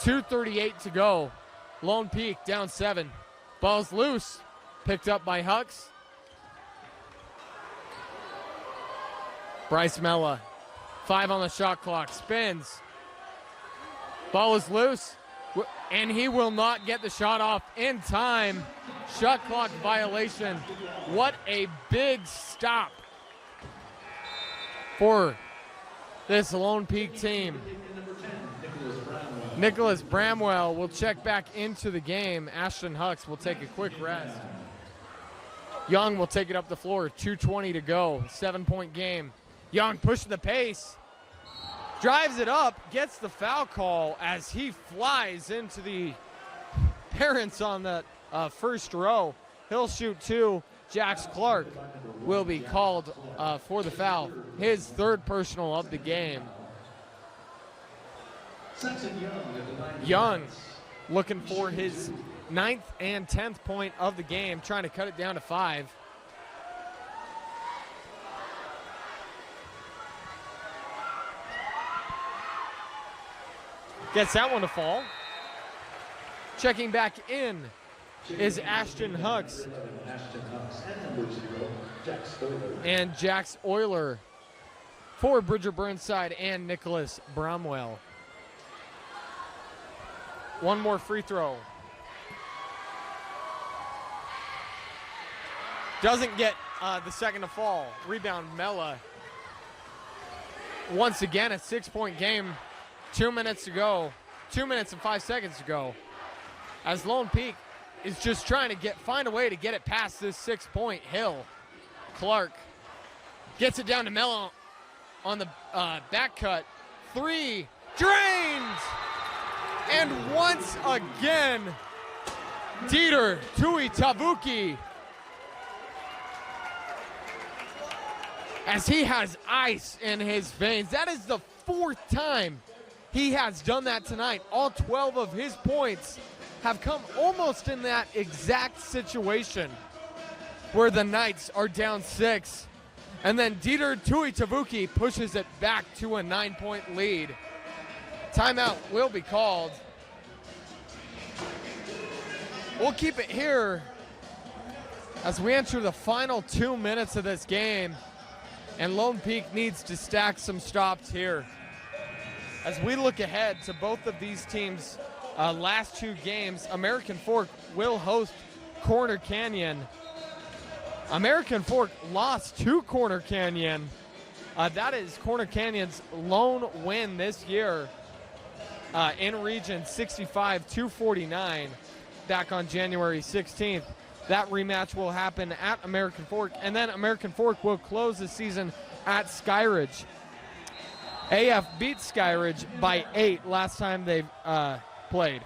2:38 to go. Lone Peak down 7. Ball's loose. Picked up by Hucks. Bryce Mella, 5 on the shot clock, spins. Ball is loose, and he will not get the shot off in time. Shot clock violation. What a big stop for this Lone Peak team. Nicholas Bramwell will check back into the game. Ashton Hucks will take a quick rest. Young will take it up the floor. 2:20 to go. 7-point game. Young pushing the pace. Drives it up. Gets the foul call as he flies into the parents on the first row. He'll shoot 2. Jax Clark will be called for the foul. His 3rd personal of the game. Young looking for his 9th and 10th point of the game, trying to cut it down to 5. Gets that one to fall. Checking back in is Ashton Hucks and Jax Euler for Bridger Burnside and Nicholas Bromwell. One more free throw. Doesn't get the second to fall. Rebound Mella. Once again, a 6-point game. 2 minutes to go. 2 minutes and 5 seconds to go. As Lone Peak is just trying to find a way to get it past this 6-point hill. Clark gets it down to Mella on the back cut. 3, drained! And once again, Dieter Tuitavuki, as he has ice in his veins. That is the 4th time he has done that tonight. All 12 of his points have come almost in that exact situation where the Knights are down 6. And then Dieter Tuitavuki pushes it back to a 9-point lead. Timeout will be called. We'll keep it here as we enter the final 2 minutes of this game. And Lone Peak needs to stack some stops here. As we look ahead to both of these teams' last 2 games, American Fork will host Corner Canyon. American Fork lost to Corner Canyon. That is Corner Canyon's lone win this year in region 65-49 back on January 16th. That rematch will happen at American Fork, and then American Fork will close the season at Skyridge. AF beat Skyridge by 8 last time they played.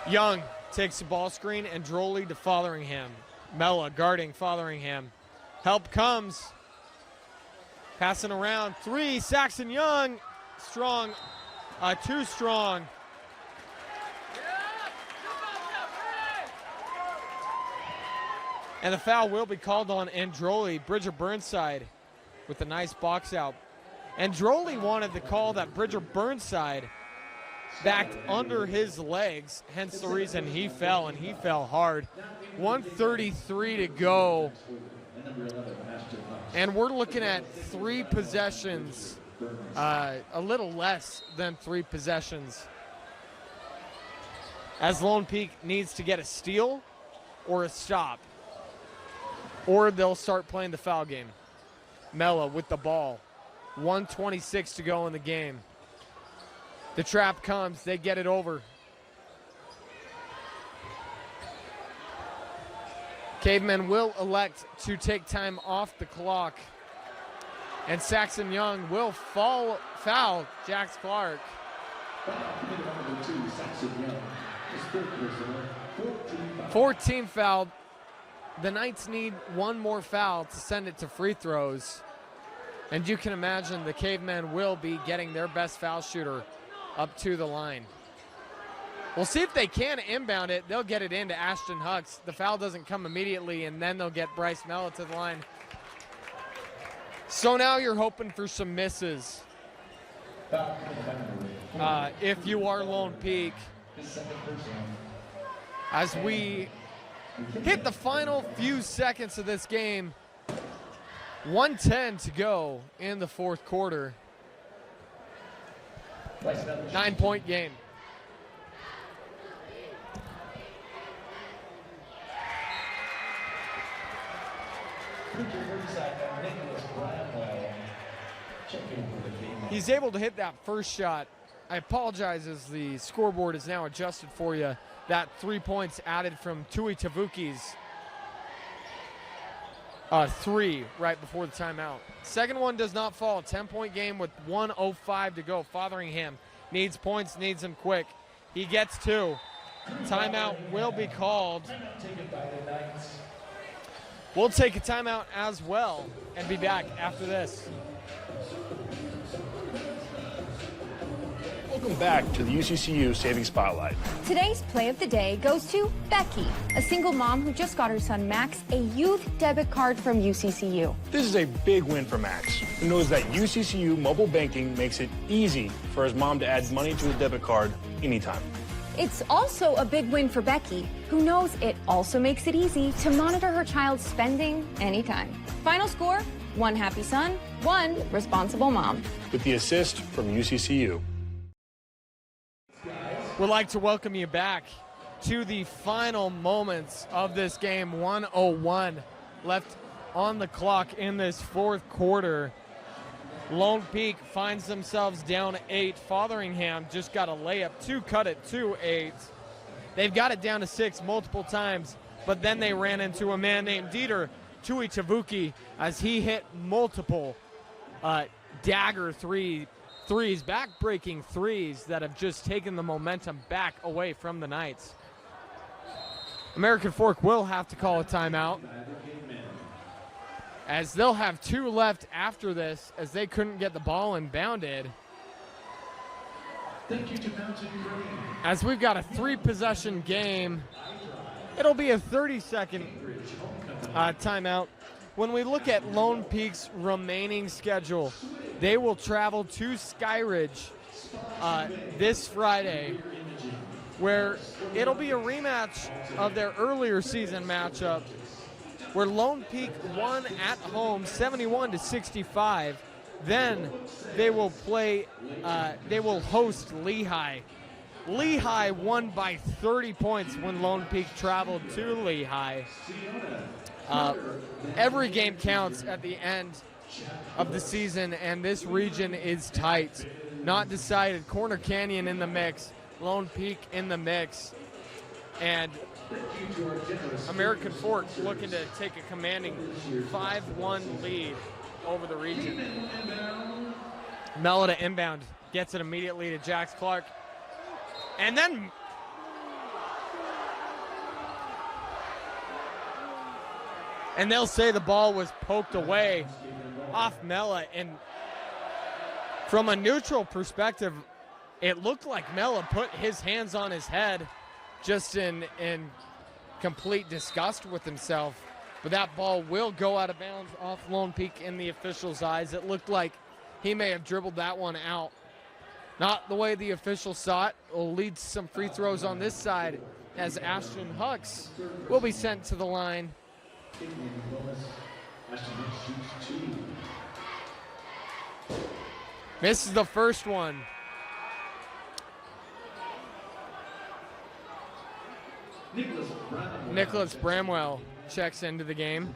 Young takes the ball screen and Droley to Fotheringham. Mella guarding Fotheringham. Help comes. Passing around. 3, Saxon Young. Strong. Too strong. And the foul will be called on Androli. Bridger Burnside with a nice box out. Androli wanted to call that Bridger Burnside backed under his legs, hence the reason he fell, and he fell hard. 1:33 to go. And we're looking at 3 possessions, a little less than 3 possessions, as Lone Peak needs to get a steal or a stop, or they'll start playing the foul game. Mella with the ball. 1:26 to go in the game. The trap comes. They get it over. Cavemen will elect to take time off the clock. And Saxon Young will foul Jax Clark. 14 fouled. The Knights need one more foul to send it to free throws. And you can imagine the Cavemen will be getting their best foul shooter up to the line. We'll see if they can inbound it. They'll get it into Ashton Hucks. The foul doesn't come immediately, and then they'll get Bryce Mella to the line. So now you're hoping for some misses. If you are Lone Peak, as we hit the final few seconds of this game, 1:10 to go in the fourth quarter. 9-point game. He's able to hit that first shot. I apologize as the scoreboard is now adjusted for you. That 3 points added from Tui Tavuki's 3 right before the timeout. Second one does not fall. 10-point game with 1:05 to go. Fotheringham needs points, needs them quick. He gets 2. Timeout will be called. We'll take a timeout as well and be back after this. Welcome back to the UCCU Saving Spotlight. Today's play of the day goes to Becky, a single mom who just got her son Max a youth debit card from UCCU. This is a big win for Max, who knows that UCCU mobile banking makes it easy for his mom to add money to his debit card anytime. It's also a big win for Becky, who knows it also makes it easy to monitor her child's spending anytime. Final score, 1 happy son, 1 responsible mom. With the assist from UCCU. We'd like to welcome you back to the final moments of this game. 1:01 left on the clock in this fourth quarter. Lone Peak finds themselves down 8. Fotheringham just got a layup to cut it to 8. They've got it down to 6 multiple times, but then they ran into a man named Dieter Tui Tavuki as he hit multiple dagger threes, back-breaking threes that have just taken the momentum back away from the Knights. American Fork will have to call a timeout, as they'll have 2 left after this, as they couldn't get the ball inbounded. As we've got a 3-possession game, it'll be a 30-second timeout. When we look at Lone Peak's remaining schedule, they will travel to Skyridge this Friday, where it'll be a rematch of their earlier season matchup, where Lone Peak won at home 71-65. Then they will host Lehigh. Lehigh won by 30 points when Lone Peak traveled to Lehigh. Every game counts at the end of the season, and this region is tight. Not decided. Corner Canyon in the mix, Lone Peak in the mix, and American Fork looking to take a commanding 5-1 lead over the region. Mella to inbound, gets it immediately to Jax Clark, and then they'll say the ball was poked away off Mella, and from a neutral perspective, it looked like Mella put his hands on his head just in complete disgust with himself. But that ball will go out of bounds off Lone Peak in the officials' eyes. It looked like he may have dribbled that one out. Not the way the officials saw it. Will lead to some free throws on this side, as Ashton Hucks will be sent to the line. Misses the first one. Nicholas Bramwell checks into the game.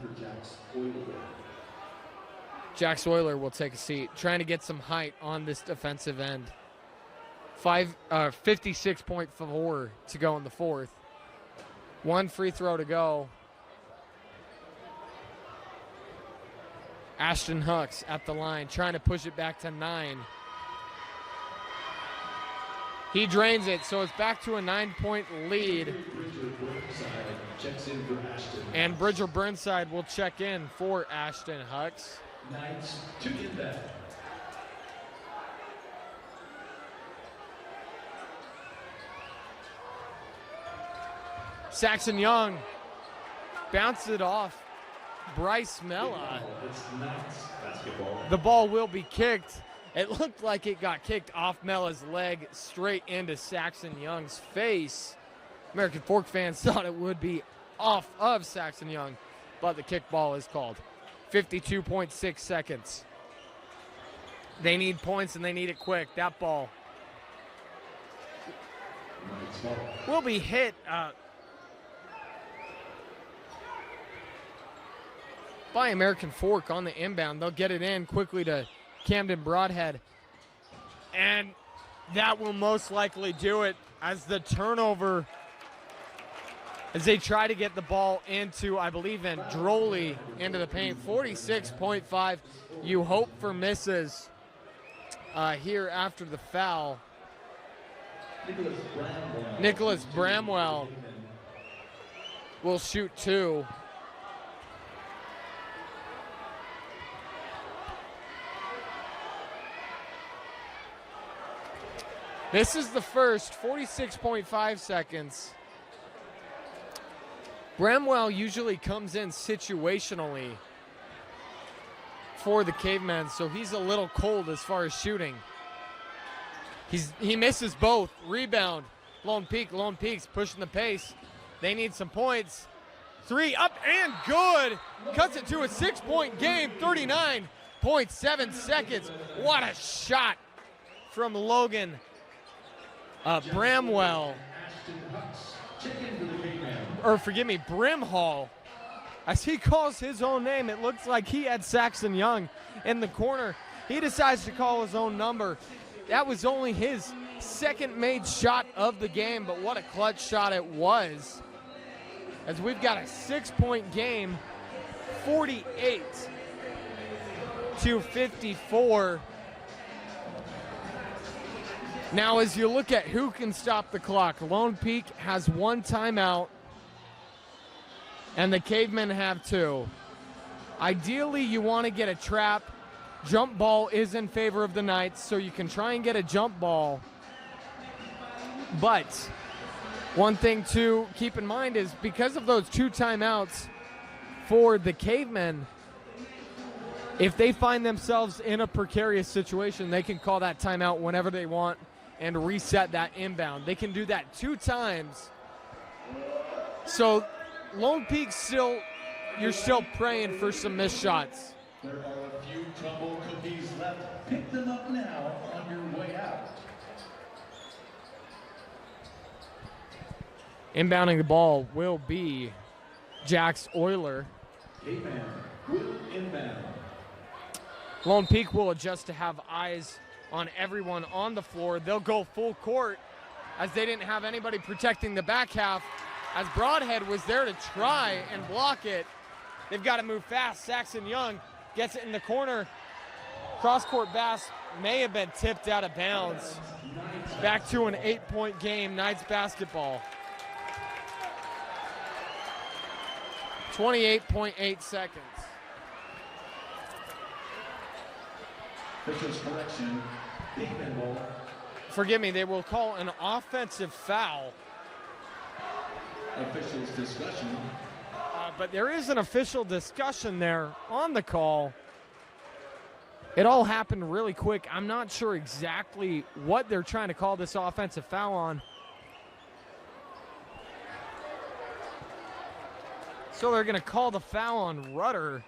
Jax Euler will take a seat, trying to get some height on this defensive end. 56.4 to go in the fourth. 1 free throw to go. Ashton Hucks at the line, trying to push it back to 9. He drains it, so it's back to a 9-point lead. And Bridger Burnside will check in for Ashton Hucks. Knights to inbound. Saxon Young bounced it off Bryce Mella. It's Knights basketball. The ball will be kicked. It looked like it got kicked off Mella's leg straight into Saxon Young's face. American Fork fans thought it would be off of Saxon Young, but the kickball is called. 52.6 seconds. They need points and they need it quick. That ball will be hit by American Fork on the inbound. They'll get it in quickly to Camden Broadhead. And that will most likely do it as the turnover, as they try to get the ball into, I believe, Androli into the paint. 46.5. You hope for misses here after the foul. Nicholas Bramwell will shoot 2. This is the first, 46.5 seconds. Bramwell usually comes in situationally for the Cavemen, so he's a little cold as far as shooting. He misses both. Rebound. Lone Peak's pushing the pace. They need some points. 3 up and good. Cuts it to a 6-point game, 39.7 seconds. What a shot from Logan Bramwell. Or forgive me, Brimhall. As he calls his own name, it looks like he had Saxon Young in the corner. He decides to call his own number. That was only his second made shot of the game, but what a clutch shot it was. As we've got a 6-point game, 48-54. Now, as you look at who can stop the clock, Lone Peak has 1 timeout, and the Cavemen have 2. Ideally, you want to get a trap. Jump ball is in favor of the Knights, so you can try and get a jump ball. But one thing to keep in mind is because of those 2 timeouts for the Cavemen, if they find themselves in a precarious situation, they can call that timeout whenever they want and reset that inbound. They can do that 2 times. So Lone Peak you're still praying for some missed shots. There are a few crumble cookies left. Pick them up now on your way out. Inbounding the ball will be Jax Euler. Caveman will inbound. Lone Peak will adjust to have eyes on everyone on the floor. They'll go full court as they didn't have anybody protecting the back half, as Broadhead was there to try and block it. They've got to move fast. Saxon Young gets it in the corner. Cross-court pass may have been tipped out of bounds. Back to an 8-point game, Knights basketball. 28.8 seconds. Officials correction. Caveman ball. Forgive me, they will call an offensive foul. Officials discussion. But there is an official discussion there on the call. It all happened really quick. I'm not sure exactly what they're trying to call this offensive foul on. So they're going to call the foul on Rudder.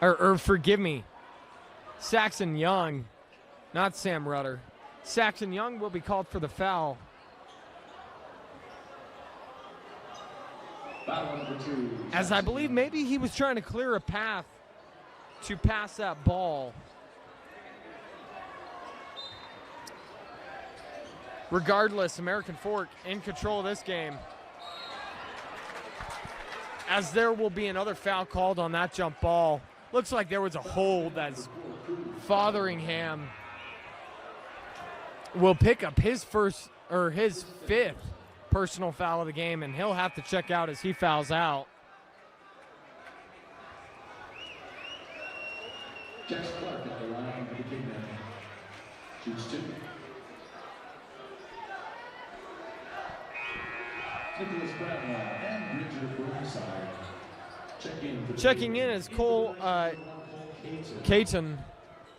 Or forgive me, Saxon Young, not Sam Rudder. Saxon Young will be called for the foul. Foul number 2. As I believe maybe he was trying to clear a path to pass that ball. Regardless, American Fork in control of this game, as there will be another foul called on that jump ball. Looks like there was a hold as Fotheringham will pick up his 5th personal foul of the game, and he'll have to check out as he fouls out. Jax Clark at the line for the Cavemen. Shoots 2. Nicholas Bradwell and Richard Burnside. Checking in is Cole Caton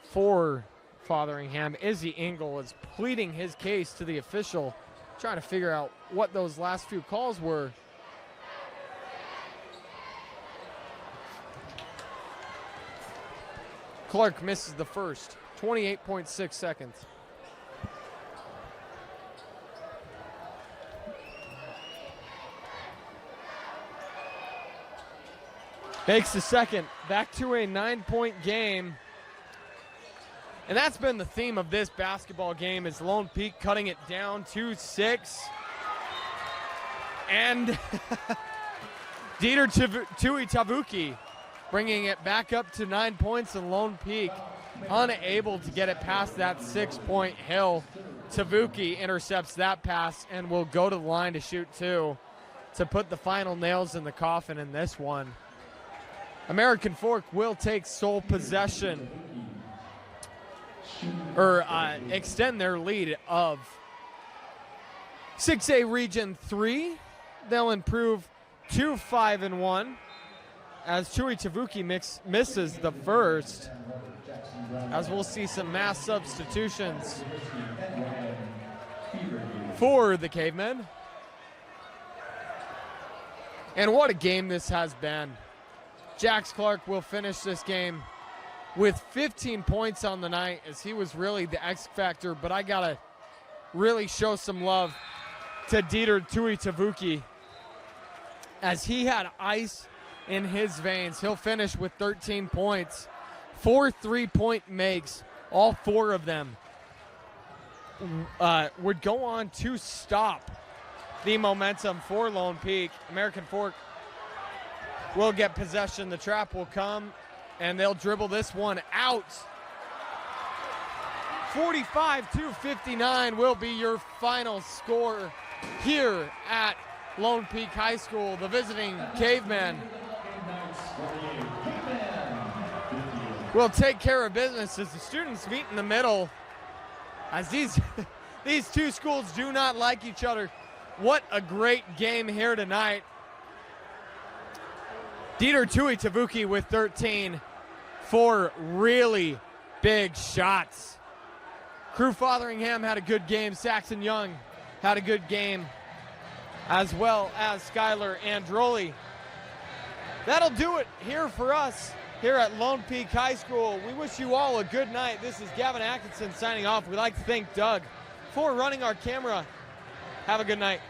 for Fotheringham. Izzy Engel is pleading his case to the official, trying to figure out what those last few calls were. Clark misses the first, 28.6 seconds. Makes the second, back to a 9-point game. And that's been the theme of this basketball game, is Lone Peak cutting it down to 6. And Dieter Tui Tavuki bringing it back up to 9 points, and Lone Peak unable to get it past that 6-point hill. Tavuki intercepts that pass and will go to the line to shoot 2 to put the final nails in the coffin in this one. American Fork will take sole possession, or extend their lead of 6A Region 3. They'll improve to 5-1 as Chewy Tavuki misses the first, as we'll see some mass substitutions for the Cavemen. And what a game this has been. Jax Clark will finish this game with 15 points on the night, as he was really the X factor, but I gotta really show some love to Dieter Tui Tavuki, as he had ice in his veins. He'll finish with 13 points, 4 3-point makes, all 4 of them would go on to stop the momentum for Lone Peak. American Fork will get possession. The trap will come, and they'll dribble this one out. 45-59 will be your final score here at Lone Peak High School. The visiting Cavemen will take care of business as the students meet in the middle, as these two schools do not like each other. What a great game here tonight. Dieter Tui Tavuki with 13, 4 really big shots. Crew Fotheringham had a good game. Saxon Young had a good game, as well as Skylar Androli. That'll do it here for us here at Lone Peak High School. We wish you all a good night. This is Gavin Atkinson signing off. We'd like to thank Doug for running our camera. Have a good night.